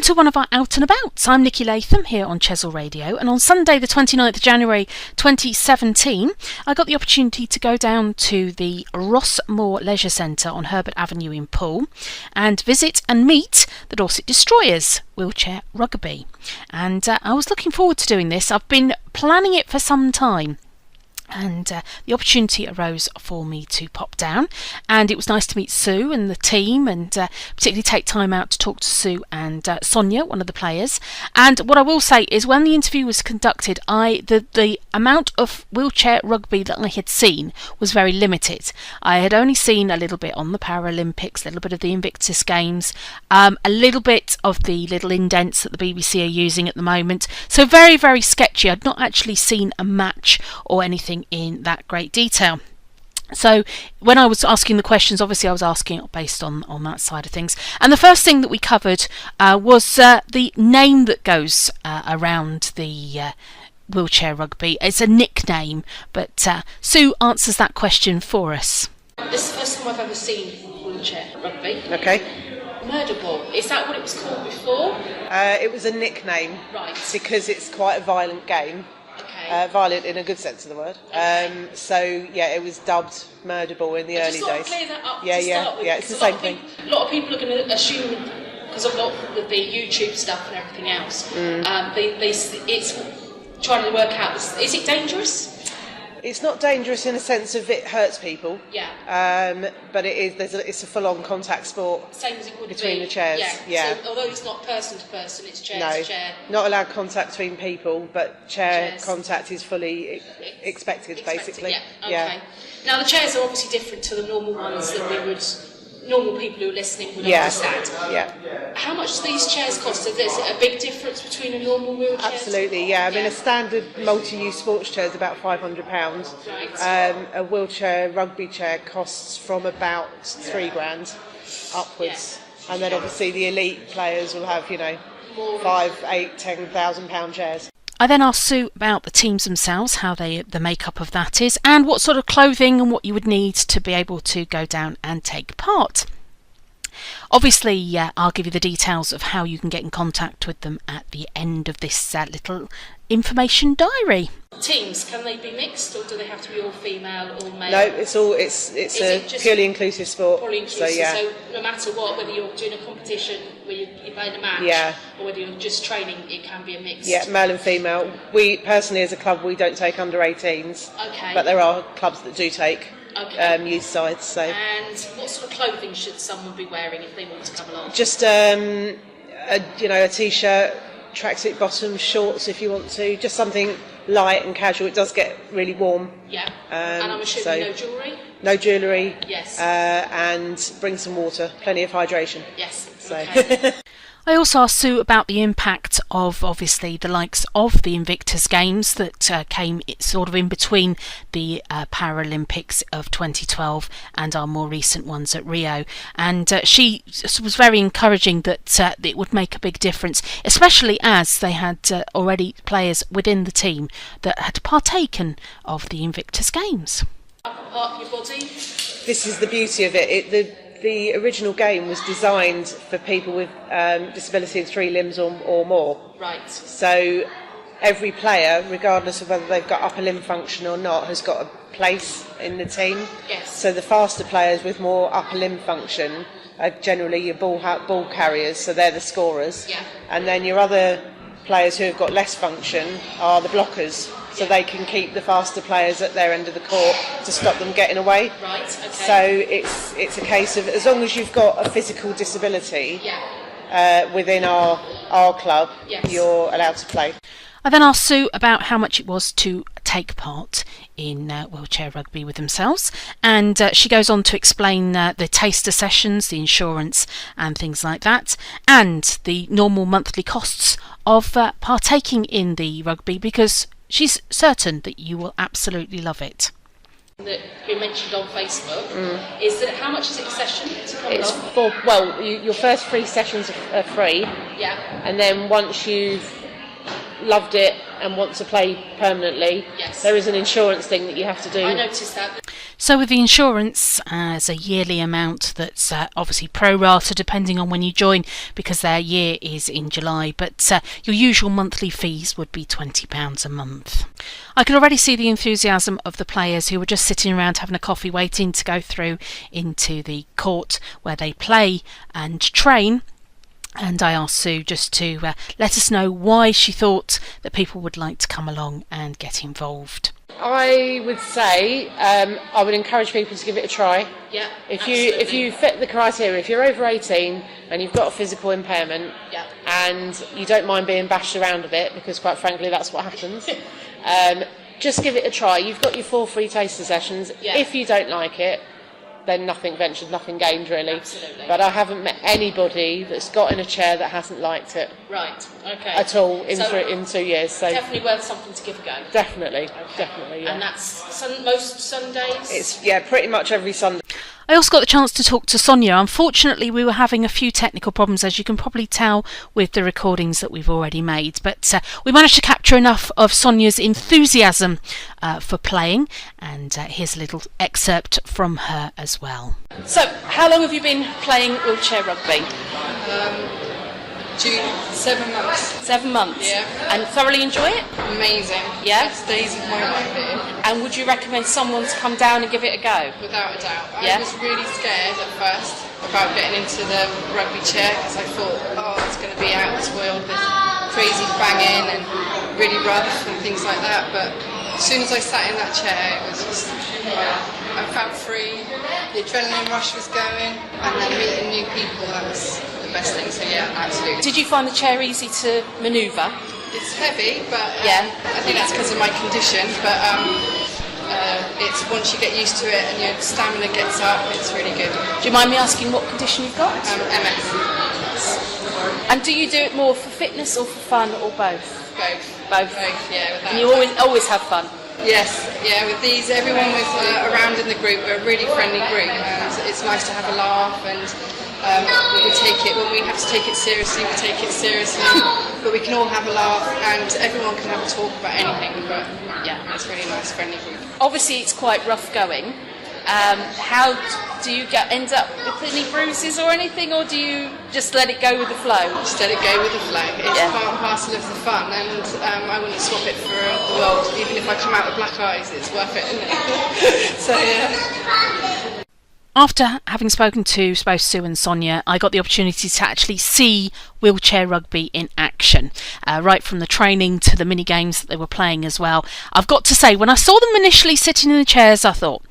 Welcome to one of our Out and Abouts. I'm Nikki Latham here on Chesil Radio, and on Sunday the 29th of January 2017 I got the opportunity to go down to the Rossmore Leisure Centre on Herbert Avenue in Poole and visit and meet the Dorset Destroyers wheelchair rugby, and I was looking forward to doing this. I've been planning it for some time, and the opportunity arose for me to pop down, and it was nice to meet Sue and the team, and particularly take time out to talk to Sue and Sonia, one of the players. And what I will say is, when the interview was conducted, the amount of wheelchair rugby that I had seen was very limited. I had only seen a little bit on the Paralympics, a little bit of the Invictus Games, a little bit of the little indents that the BBC are using at the moment, so very, very sketchy. I'd not actually seen a match or anything in that great detail. So when I was asking the questions, obviously I was asking based on that side of things. And the first thing that we covered was the name that goes around the wheelchair rugby. It's a nickname, but Sue answers that question for us. This is the first time I've ever seen wheelchair rugby. Okay. Murder ball, is that what it was called before? It was a nickname, Right. because it's quite a violent game. Okay. Violent in a good sense of the word. Okay. So yeah, it was dubbed murder ball in the early Just sort days. of clear that up Yeah, to yeah, start with, yeah. It's the because same thing. A lot of people are going to assume, because I've got the YouTube stuff and everything else, it's trying to work out, is it dangerous? It's not dangerous in a sense of it hurts people. Yeah. But it is. It's a full-on contact sport. Same as it would between be. the chairs. Yeah. So, although it's not person to person, it's chair No, to chair. not allowed contact between people, but chair Chairs. contact is fully expected, basically. Yeah. Okay. Now the chairs are obviously different to the normal ones that normal people who are listening would understand. Yeah. How much do these chairs cost? Is there a big difference between a normal wheelchair? Absolutely, yeah. I mean, a standard multi-use sports chair is about £500. Right. A wheelchair rugby chair costs from about £3,000 upwards, and then obviously the elite players will have, More. £5,000, £8,000, £10,000 chairs. I then asked Sue about the teams themselves, how the makeup of that is, and what sort of clothing and what you would need to be able to go down and take part. Obviously, I'll give you the details of how you can get in contact with them at the end of this little information diary. Teams, can they be mixed, or do they have to be all female or male? No, it's a purely inclusive sport. Purely inclusive, So yeah. so no matter what, whether you're doing a competition where you're playing a match, Yeah. or whether you're just training, it can be a mixed. Yeah, male and female. We personally, as a club, we don't take under 18s. Okay. But there are clubs that do take youth sides. So And what sort of clothing should someone be wearing if they want to come along? just a t-shirt, tracksuit bottom, shorts if you want to. Just something light and casual. It does get really warm. Yeah. And I'm assuming no jewellery? No jewellery. Yes. And bring some water. Plenty of hydration. Yes. So. Okay. I also asked Sue about the impact of, obviously, the likes of the Invictus Games that came sort of in between the Paralympics of 2012 and our more recent ones at Rio. And she was very encouraging that it would make a big difference, especially as they had already players within the team that had partaken of the Invictus Games. Upper part of your body? This is the beauty of it. The original game was designed for people with disability in 3 limbs or more. Right. So every player, regardless of whether they've got upper limb function or not, has got a place in the team. Yes. So the faster players with more upper limb function are generally your ball carriers, so they're the scorers. Yeah. And then your other players who have got less function are the blockers. So they can keep the faster players at their end of the court to stop them getting away. Right, okay. So it's a case of, as long as you've got a physical disability within our club, Yes. you're allowed to play. I then asked Sue about how much it was to take part in wheelchair rugby with themselves, and she goes on to explain the taster sessions, the insurance and things like that, and the normal monthly costs of partaking in the rugby, because she's certain that you will absolutely love it. That you mentioned on Facebook is that how much is it a session to come It's along? your first 3 sessions are free, Yeah. and then once you've loved it and want to play permanently, Yes. there is an insurance thing that you have to do. I noticed that. So with the insurance as a yearly amount that's obviously pro rata depending on when you join, because their year is in July, but your usual monthly fees would be £20 a month. I could already see the enthusiasm of the players who were just sitting around having a coffee waiting to go through into the court where they play and train. And I asked Sue just to let us know why she thought that people would like to come along and get involved. I would say I would encourage people to give it a try. Yeah, If you fit the criteria, if you're over 18 and you've got a physical impairment, yeah, and you don't mind being bashed around a bit, because quite frankly that's what happens, just give it a try. You've got your 4 free taster sessions. Yeah. If you don't like it, then nothing ventured, nothing gained really. Absolutely. But I haven't met anybody that's got in a chair that hasn't liked it right, okay. at all in So, in 2 years. So definitely worth something to give a go. definitely, Okay. definitely, yeah. And that's most Sundays? It's pretty much every Sunday. I also got the chance to talk to Sonia. Unfortunately, we were having a few technical problems, as you can probably tell with the recordings that we've already made. But we managed to capture enough of Sonia's enthusiasm for playing. And here's a little excerpt from her as well. So, how long have you been playing wheelchair rugby? June, 7 months. 7 months? Yeah. And thoroughly enjoy it? Amazing. Yeah? Best days of my life here, And would you recommend someone to come down and give it a go? without a doubt. Yeah. I was really scared at first about getting into the rugby chair because I thought, it's going to be out of this world with crazy banging and really rough and things like that. But as soon as I sat in that chair, it was just, I felt free, the adrenaline rush was going, and then meeting new people, that was the best thing. So yeah, absolutely. Did you find the chair easy to manoeuvre? It's heavy, but Yeah. I think that's because of my condition. But it's once you get used to it and your stamina gets up, it's really good. Do you mind me asking what condition you've got? MS, And do you do it more for fitness or for fun or both? both. Both. Yeah. Without And you always have fun? Yes, yeah. With these, everyone with around in the group, we're a really friendly group, and it's nice to have a laugh. And we take it when we have to take it seriously. We take it seriously, but we can all have a laugh, and everyone can have a talk about anything. But yeah, it's really nice, friendly group. Obviously, it's quite rough going. How do you end up with any bruises or anything, or do you just let it go with the flow? Just let it go with the flow. It's Yeah. part and parcel of the fun, and I wouldn't swap it for the world. Even if I come out with black eyes, it's worth it, isn't it? So yeah. After having spoken to both Sue and Sonia, I got the opportunity to actually see wheelchair rugby in action, right from the training to the mini games that they were playing as well. I've got to say, when I saw them initially sitting in the chairs, I thought,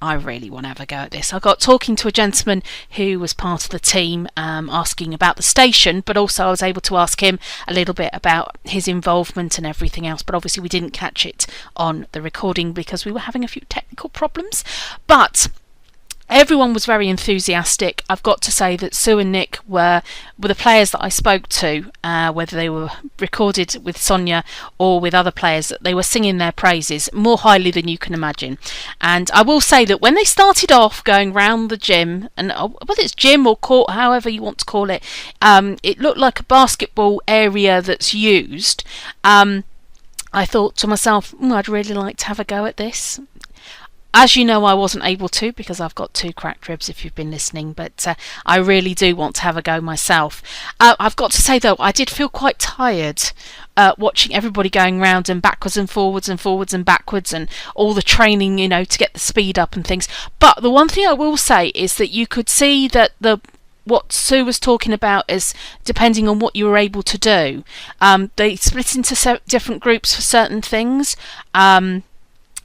I really want to have a go at this. I got talking to a gentleman who was part of the team, asking about the station, but also I was able to ask him a little bit about his involvement and everything else. But obviously we didn't catch it on the recording because we were having a few technical problems. But everyone was very enthusiastic. I've got to say that Sue and Nick were the players that I spoke to, whether they were recorded with Sonia or with other players, that they were singing their praises more highly than you can imagine. And I will say that when they started off going round the gym, and whether it's gym or court, however you want to call it, it looked like a basketball area that's used. I thought to myself, I'd really like to have a go at this. As you know, I wasn't able to because I've got 2 cracked ribs if you've been listening, but I really do want to have a go myself. I've got to say though, I did feel quite tired watching everybody going round and backwards and forwards and backwards and all the training, to get the speed up and things. But the one thing I will say is that you could see that what Sue was talking about is depending on what you were able to do. They split into different groups for certain things.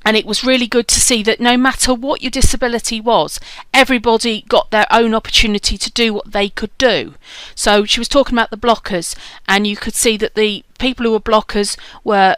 And it was really good to see that no matter what your disability was, everybody got their own opportunity to do what they could do. So she was talking about the blockers, and you could see that the people who were blockers were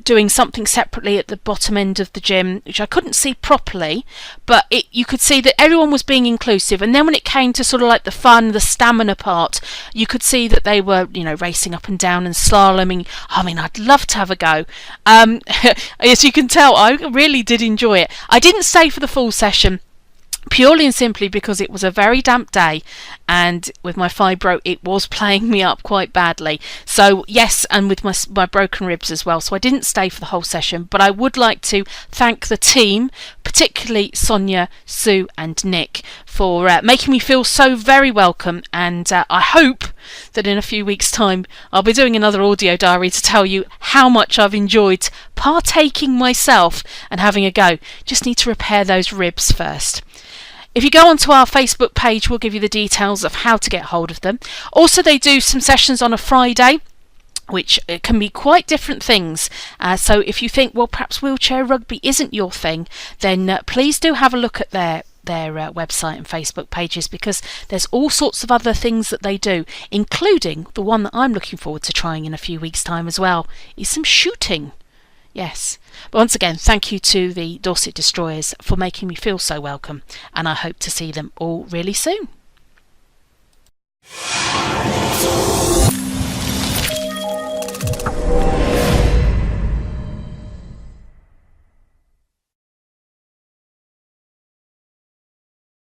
doing something separately at the bottom end of the gym, which I couldn't see properly, but you could see that everyone was being inclusive. And then when it came to sort of like the fun, the stamina part, you could see that they were, racing up and down and slaloming. I mean, I'd love to have a go. As you can tell, I really did enjoy it. I didn't stay for the full session, purely and simply because it was a very damp day, and with my fibro it was playing me up quite badly. So yes, and with my broken ribs as well, so I didn't stay for the whole session. But I would like to thank the team, particularly Sonia, Sue and Nick, for making me feel so very welcome, and I hope that in a few weeks' time I'll be doing another audio diary to tell you how much I've enjoyed partaking myself and having a go. Just need to repair those ribs first. If you go onto our Facebook page, we'll give you the details of how to get hold of them. Also, they do some sessions on a Friday, which can be quite different things. So if you think, well, perhaps wheelchair rugby isn't your thing, then please do have a look at their website and Facebook pages, because there's all sorts of other things that they do, including the one that I'm looking forward to trying in a few weeks' time as well, is some shooting. Yes. But once again, thank you to the Dorset Destroyers for making me feel so welcome, and I hope to see them all really soon.